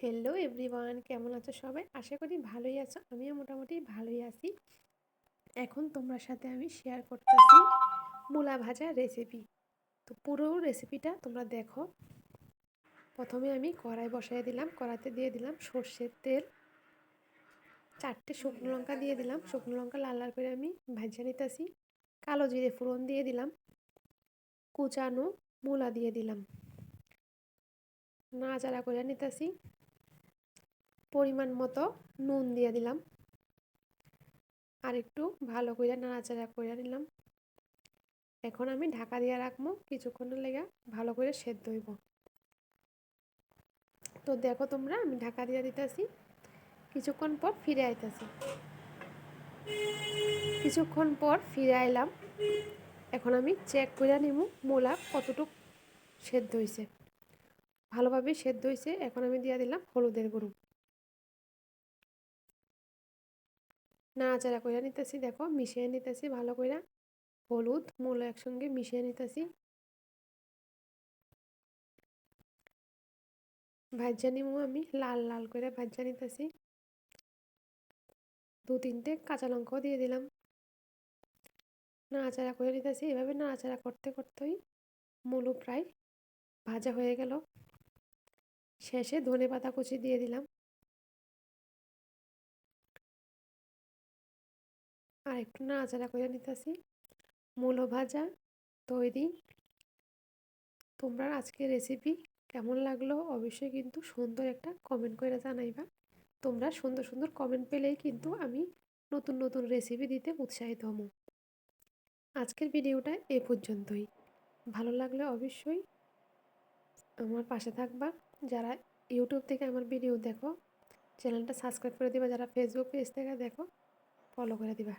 Hello everyone, কেমন আছো সবাই? আশা করি ভালোই আছো। আমিও মোটামুটি ভালোই আছি। এখন তোমার সাথে আমি শেয়ার করতেছি মূলা ভাজা রেসিপি। তো পুরো রেসিপিটা তোমরা দেখো। প্রথমে আমি কড়াই বসাই দিলাম, কড়াইতে দিয়ে দিলাম সর্ষের তেল, 4টে শুকনো লঙ্কা দিয়ে দিলাম। শুকনো লঙ্কা লাল লাল করে আমি ভাজা নিতেছি। কালো জিরে ফোড়ন দিয়ে দিলাম, কুচানো মূলা দিয়ে দিলাম, নাড়াচাড়া করে নিতেছি। পরিমাণ মতো নুন দিয়ে দিলাম, আর একটু ভালো করে নাড়াচাড়া করে নিলাম। এখন আমি ঢাকা দিয়ে রাখবো কিছুক্ষণের লেগে, ভালো করে সেদ্ধ হইব। তো দেখো তোমরা, আমি ঢাকা দিয়ে দিতেছি, কিছুক্ষণ পর ফিরে আইতেছি। কিছুক্ষণ পর ফিরে আইলাম। এখন আমি চেক করে নিব মূলা কতটুকু সেদ্ধ হয়েছে। ভালোভাবে সেদ্ধ হয়েছে। এখন আমি দিয়ে দিলাম হলুদের গুঁড়ো, নাড়াচাড়া করে নিতেছি। দেখো মিশিয়ে নিতেছি ভালো করে, হলুদ মূলা একসঙ্গে মিশিয়ে নিতেছি। ভাজা নিব, আমি লাল লাল করে ভাজা নিতেছি। 2-3টে কাঁচা লঙ্কাও দিয়ে দিলাম, নাড়াচাড়া করে নিতেছি। এভাবে নাড়াচাড়া করতে করতেই মূলো প্রায় ভাজা হয়ে গেল। শেষে ধনেপাতা কুচি দিয়ে দিলাম, আর একটু নাড়াচাড়া করে নিতেছি। মূলো ভাজা তৈরি। তোমরা আজকের রেসিপি কেমন লাগলো অবশ্যই কিন্তু সুন্দর একটা কমেন্ট করে জানাইবা। তোমরা সুন্দর সুন্দর কমেন্ট পেলেই কিন্তু আমি নতুন নতুন রেসিপি দিতে উৎসাহিত হব। আজকের ভিডিওটা এ পর্যন্তই। ভালো লাগলে অবশ্যই আমার পাশে থাকবা। যারা ইউটিউব থেকে আমার ভিডিও দেখো, চ্যানেলটা সাবস্ক্রাইব করে দিবা। যারা ফেসবুক পেজ থেকে দেখো, ফলো করে দিবা।